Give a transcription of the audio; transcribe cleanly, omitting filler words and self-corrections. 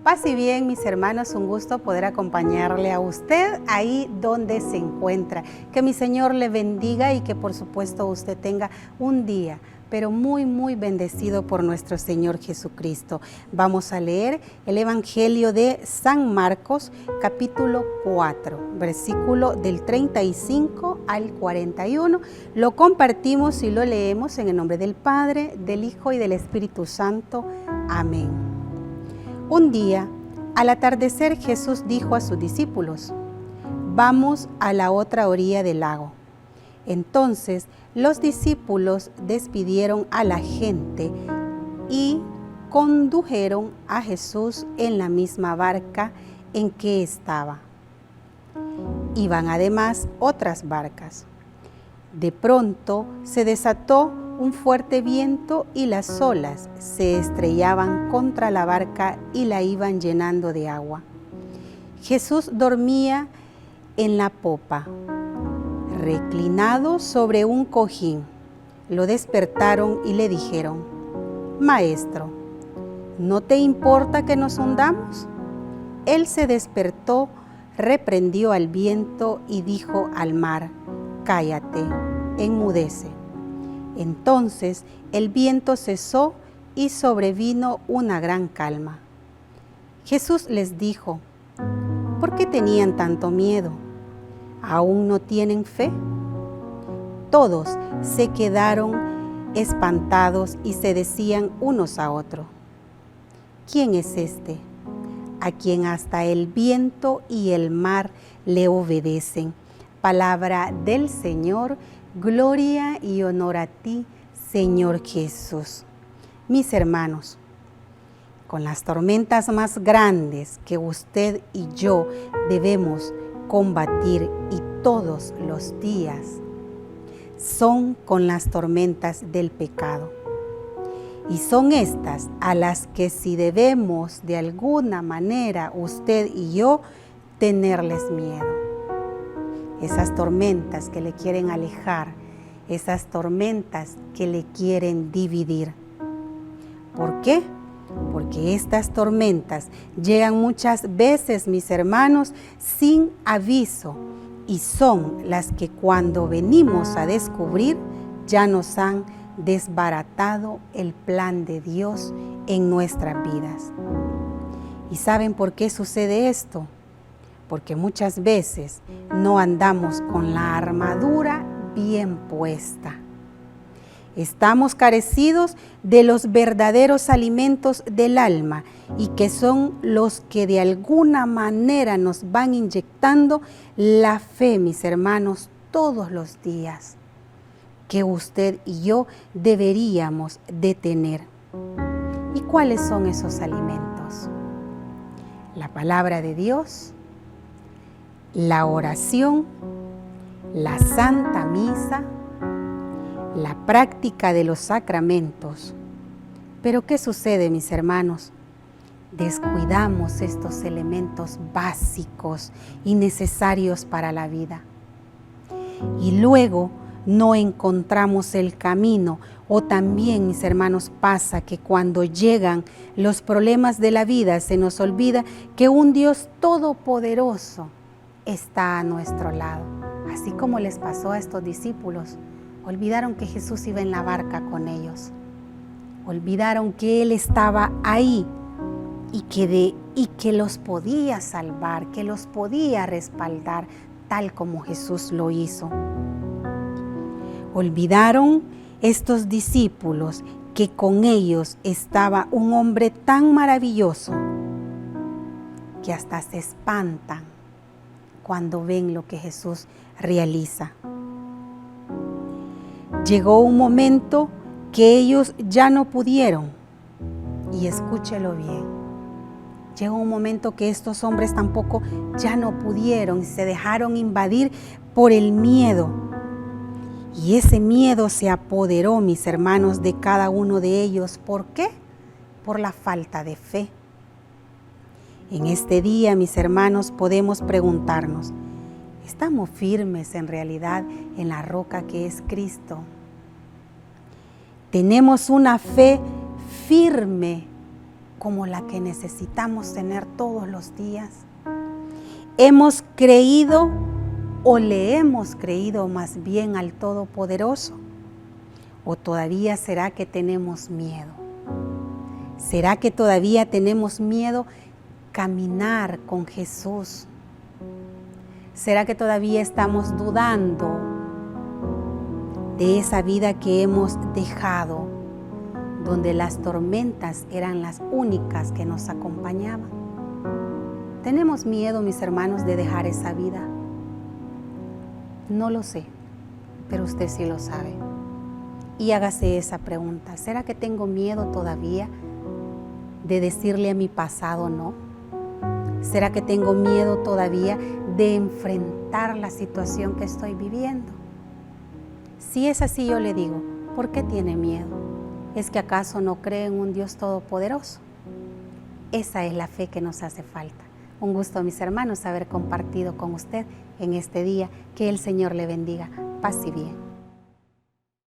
Paz y bien, mis hermanos, un gusto poder acompañarle a usted ahí donde se encuentra. Que mi Señor le bendiga y que por supuesto usted tenga un día, pero muy bendecido por nuestro Señor Jesucristo. Vamos a leer el Evangelio de San Marcos, capítulo 4, versículo del 35 al 41. Lo compartimos y lo leemos en el nombre del Padre, del Hijo y del Espíritu Santo. Amén. Un día, al atardecer, Jesús dijo a sus discípulos: «Vamos a la otra orilla del lago». Entonces los discípulos despidieron a la gente y condujeron a Jesús en la misma barca en que estaba. Iban además otras barcas. De pronto se desató un fuerte viento y las olas se estrellaban contra la barca y la iban llenando de agua. Jesús dormía en la popa, reclinado sobre un cojín. Lo despertaron y le dijeron: «Maestro, ¿no te importa que nos hundamos?». Él se despertó, reprendió al viento y dijo al mar: «Cállate, enmudece». Entonces el viento cesó y sobrevino una gran calma. Jesús les dijo: «¿Por qué tenían tanto miedo? ¿Aún no tienen fe?». Todos se quedaron espantados y se decían unos a otros: «¿Quién es este, a quien hasta el viento y el mar le obedecen?». Palabra del Señor. Gloria y honor a ti, Señor Jesús. Mis hermanos, con las tormentas más grandes que usted y yo debemos combatir y todos los días, son con las tormentas del pecado. Y son estas a las que si debemos de alguna manera usted y yo tenerles miedo. Esas tormentas que le quieren alejar, esas tormentas que le quieren dividir. ¿Por qué? Porque estas tormentas llegan muchas veces, mis hermanos, sin aviso, y son las que cuando venimos a descubrir ya nos han desbaratado el plan de Dios en nuestras vidas. ¿Y saben por qué sucede esto? Porque muchas veces no andamos con la armadura bien puesta. Estamos carecidos de los verdaderos alimentos del alma y que son los que de alguna manera nos van inyectando la fe, mis hermanos, todos los días, que usted y yo deberíamos de tener. ¿Y cuáles son esos alimentos? La palabra de Dios, la oración, la Santa Misa, la práctica de los sacramentos. Pero ¿qué sucede, mis hermanos? Descuidamos estos elementos básicos y necesarios para la vida. Y luego no encontramos el camino. O también, mis hermanos, pasa que cuando llegan los problemas de la vida se nos olvida que un Dios todopoderoso está a nuestro lado. Así como les pasó a estos discípulos, olvidaron que Jesús iba en la barca con ellos. Olvidaron que Él estaba ahí y que los podía salvar, que los podía respaldar, tal como Jesús lo hizo. Olvidaron estos discípulos que con ellos estaba un hombre tan maravilloso que hasta se espantan cuando ven lo que Jesús realiza. Llegó un momento que ellos ya no pudieron, y escúchelo bien, llegó un momento que estos hombres tampoco ya no pudieron y se dejaron invadir por el miedo. Y ese miedo se apoderó, mis hermanos, de cada uno de ellos. ¿Por qué? Por la falta de fe. En este día, mis hermanos, podemos preguntarnos: ¿estamos firmes en realidad en la roca que es Cristo? ¿Tenemos una fe firme como la que necesitamos tener todos los días? ¿Hemos creído o le hemos creído más bien al Todopoderoso? ¿O todavía será que tenemos miedo? ¿Será que todavía tenemos miedo caminar con Jesús? ¿Será que todavía estamos dudando de esa vida que hemos dejado, donde las tormentas eran las únicas que nos acompañaban? ¿Tenemos miedo, mis hermanos, de dejar esa vida? No lo sé, pero usted sí lo sabe. Y hágase esa pregunta: ¿será que tengo miedo todavía de decirle a mi pasado no? ¿Será que tengo miedo todavía de enfrentar la situación que estoy viviendo? Si es así, yo le digo, ¿por qué tiene miedo? ¿Es que acaso no cree en un Dios todopoderoso? Esa es la fe que nos hace falta. Un gusto, mis hermanos, haber compartido con usted en este día. Que el Señor le bendiga. Paz y bien.